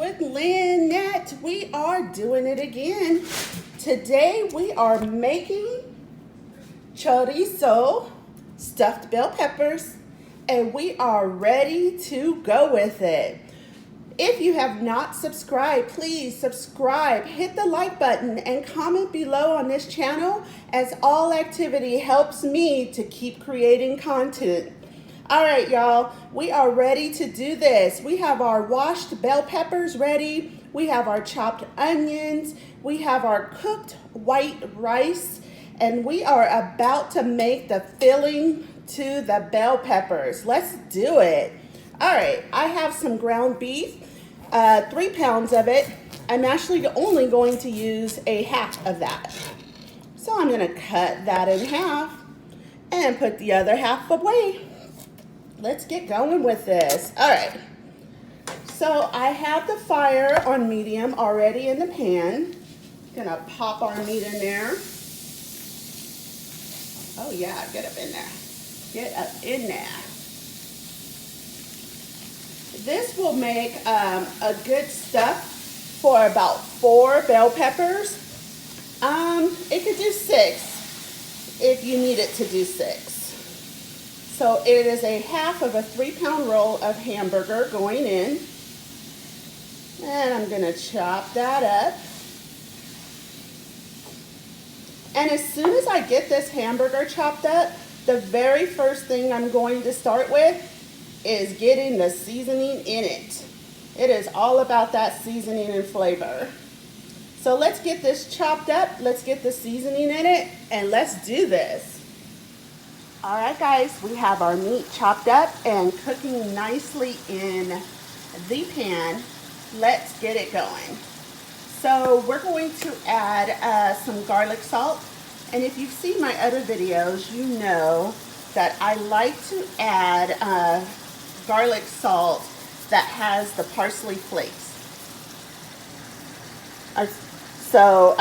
with Linette. We are doing it again. Today we are making chorizo, stuffed bell peppers, and we are ready to go with it. If you have not subscribed, please subscribe, hit the like button, and comment below on this channel, as all activity helps me to keep creating content. All right, y'all, we are ready to do this. We have our washed bell peppers ready. We have our chopped onions. We have our cooked white rice. And we are about to make the filling to the bell peppers. Let's do it. All right, I have some ground beef, 3 pounds of it. I'm actually only going to use a half of that. So I'm gonna cut that in half and put the other half away. Let's get going with this. All right, so I have the fire on medium already in the pan. Gonna pop our meat in there. Oh yeah, get up in there. Get up in there. This will make a good stuff for about 4 bell peppers. It could do 6 if you need it to do 6. So it is a half of a 3-pound roll of hamburger going in. And I'm gonna chop that up. And as soon as I get this hamburger chopped up, the very first thing I'm going to start with is getting the seasoning in it. It is all about that seasoning and flavor. So let's get this chopped up, let's get the seasoning in it, and let's do this. All right, guys, we have our meat chopped up and cooking nicely in the pan. Let's get it going. So we're going to add some garlic salt. And if you've seen my other videos, you know that I like to add garlic salt that has the parsley flakes. So,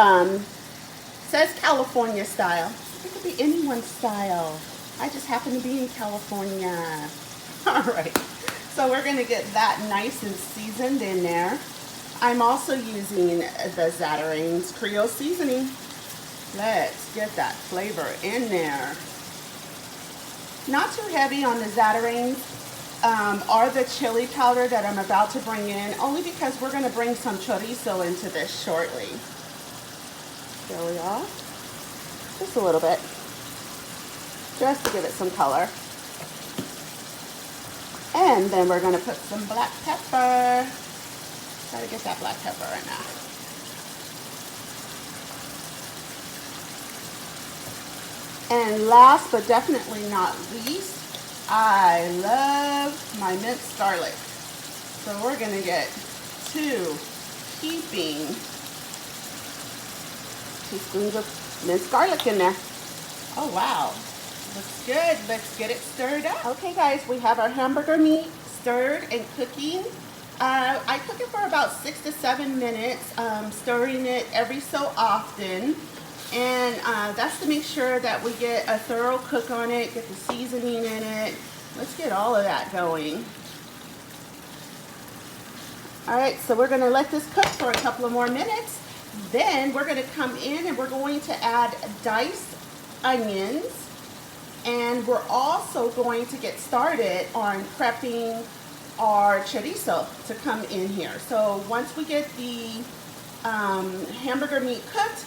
says California style. It could be anyone's style. I just happen to be in California. All right, so we're gonna get that nice and seasoned in there. I'm also using the Zatarains Creole seasoning. Let's get that flavor in there. Not too heavy on the Zatarains or the chili powder that I'm about to bring in, only because we're gonna bring some chorizo into this shortly. There we are. Just a little bit. Just to give it some color. And then we're gonna put some black pepper. Try to get that black pepper right now. And last but definitely not least, I love my minced garlic. So we're gonna get 2 heaping teaspoons of minced garlic in there. Oh wow. Looks good. Let's get it stirred up. Okay, guys, we have our hamburger meat stirred and cooking. I cook it for about 6 to 7 minutes, stirring it every so often. And that's to make sure that we get a thorough cook on it, get the seasoning in it. Let's get all of that going. All right, so we're gonna let this cook for a couple of more minutes. Then we're gonna come in and we're going to add diced onions. And we're also going to get started on prepping our chorizo to come in here. So once we get the hamburger meat cooked,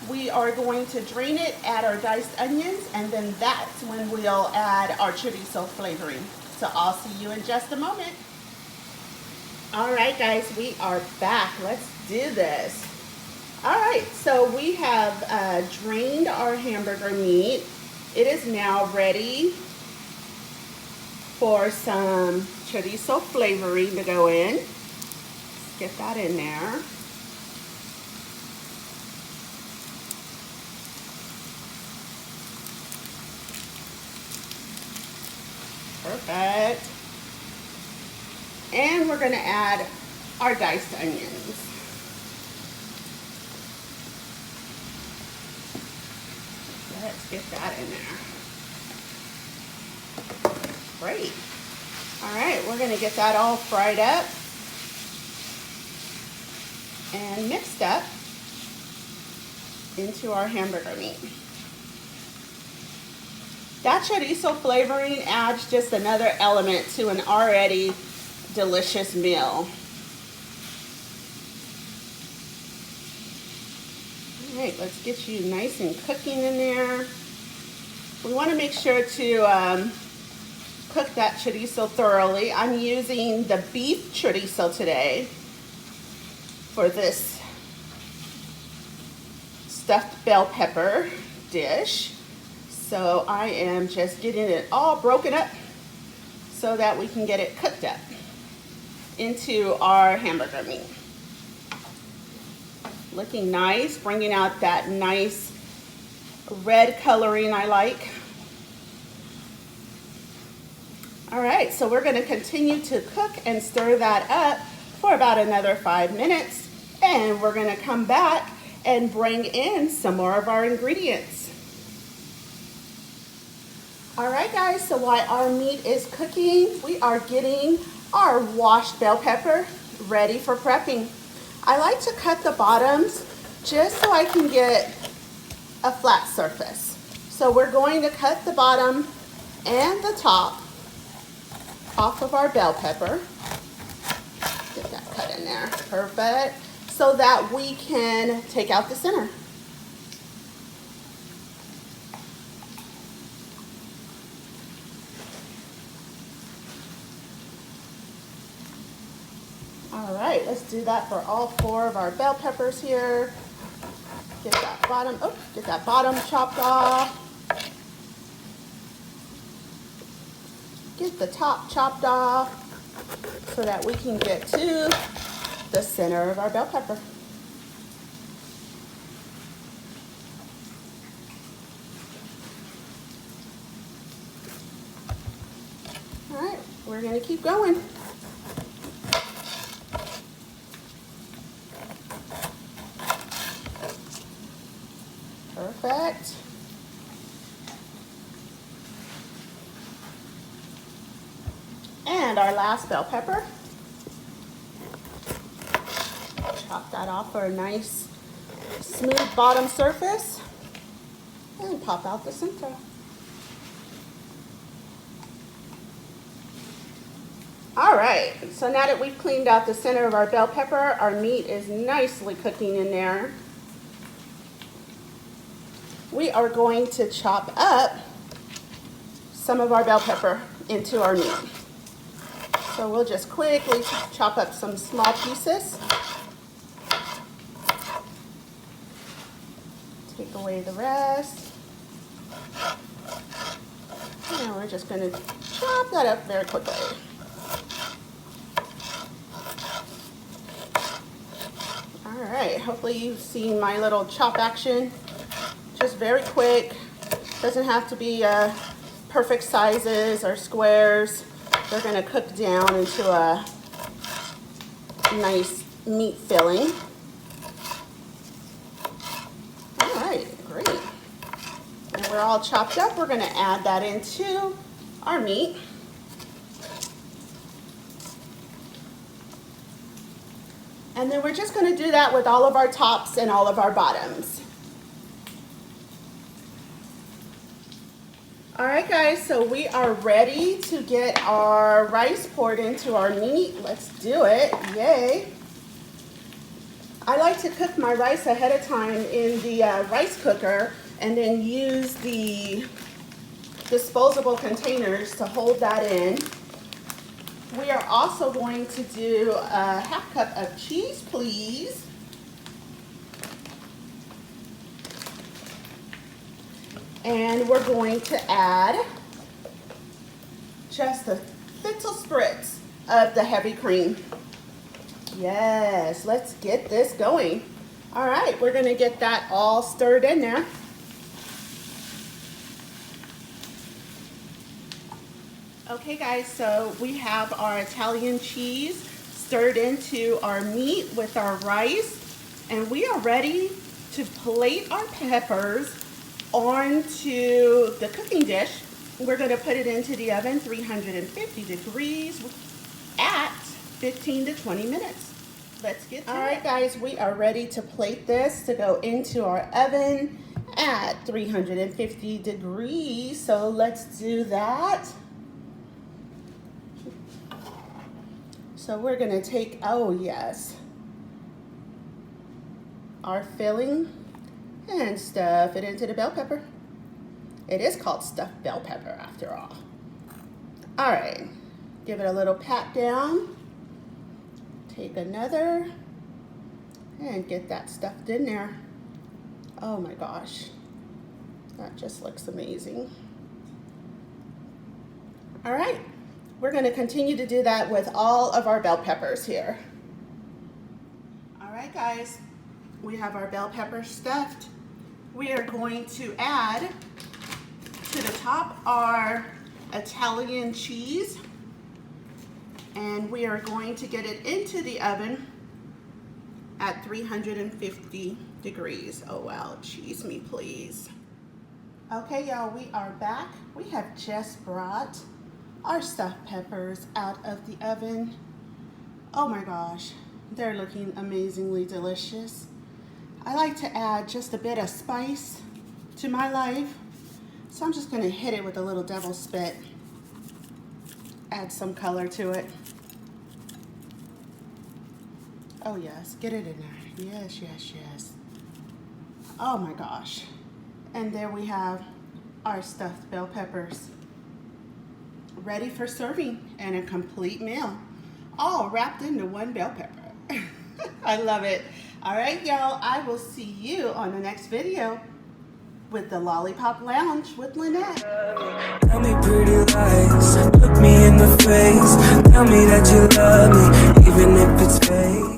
we are going to drain it, add our diced onions, and then that's when we'll add our chorizo flavoring. So I'll see you in just a moment. All right, guys, we are back. Let's do this. All right, so we have drained our hamburger meat. It is now ready for some chorizo flavoring to go in. Let's get that in there. Perfect. And we're going to add our diced onions. Let's get that in there. Great. All right, we're gonna get that all fried up. and mixed up into our hamburger meat. That chorizo flavoring adds just another element to an already delicious meal. All right, let's get you nice and cooking in there. We want to make sure to cook that chorizo thoroughly. I'm using the beef chorizo today for this stuffed bell pepper dish. So I am just getting it all broken up so that we can get it cooked up into our hamburger meat. Looking nice, bringing out that nice red coloring I like. All right, so we're going to continue to cook and stir that up for about another 5 minutes, and we're going to come back and bring in some more of our ingredients. All right, guys, so while our meat is cooking, we are getting our washed bell pepper ready for prepping. I like to cut the bottoms just so I can get a flat surface. So we're going to cut the bottom and the top off of our bell pepper. Get that cut in there, perfect. So that we can take out the center. All right, let's do that for all 4 of our bell peppers here. Get that bottom chopped off. Get the top chopped off so that we can get to the center of our bell pepper. All right, we're going to keep going. Perfect. And our last bell pepper. Chop that off for a nice smooth bottom surface and pop out the center. All right, so now that we've cleaned out the center of our bell pepper, our meat is nicely cooking in there. We are going to chop up some of our bell pepper into our meat. So we'll just quickly chop up some small pieces. Take away the rest. And we're just going to chop that up very quickly. All right, hopefully you've seen my little chop action. Just very quick. Doesn't have to be perfect sizes or squares. They're going to cook down into a nice meat filling. All right, great. And we're all chopped up. We're going to add that into our meat. And then we're just going to do that with all of our tops and all of our bottoms. All right, guys, so we are ready to get our rice poured into our meat. Let's do it. Yay. I like to cook my rice ahead of time in the rice cooker and then use the disposable containers to hold that in. We are also going to do a half cup of cheese, please. And we're going to add just a little spritz of the heavy cream. Yes, let's get this going. All right, we're going to get that all stirred in there. Okay, guys, so we have our Italian cheese stirred into our meat with our rice, and we are ready to plate our peppers onto the cooking dish. We're going to put it into the oven, 350 degrees at 15 to 20 minutes. let's get to it. All right, guys, we are ready to plate this to go into our oven at 350 degrees. So let's do that. So we're gonna take, oh yes, our filling and stuff it into the bell pepper. It is called stuffed bell pepper after all. All right, give it a little pat down. Take another and get that stuffed in there. Oh my gosh, that just looks amazing. All right, we're gonna continue to do that with all of our bell peppers here. All right, guys, we have our bell pepper stuffed. We are going to add to the top our Italian cheese, and we are going to get it into the oven at 350 degrees. Oh wow, cheese me please. Okay, y'all, we are back. We have just brought our stuffed peppers out of the oven. Oh my gosh, they're looking amazingly delicious. I like to add just a bit of spice to my life, so I'm just gonna hit it with a little devil's spit. Add some color to it. Oh yes, get it in there. Yes, yes, yes. Oh my gosh. And there we have our stuffed bell peppers, ready for serving and a complete meal, all wrapped into one bell pepper. I love it. All right, y'all, I will see you on the next video with the Lollipop Lounge with Linette. Tell me pretty lies, look me in the face, tell me that you love me, even if it's fake.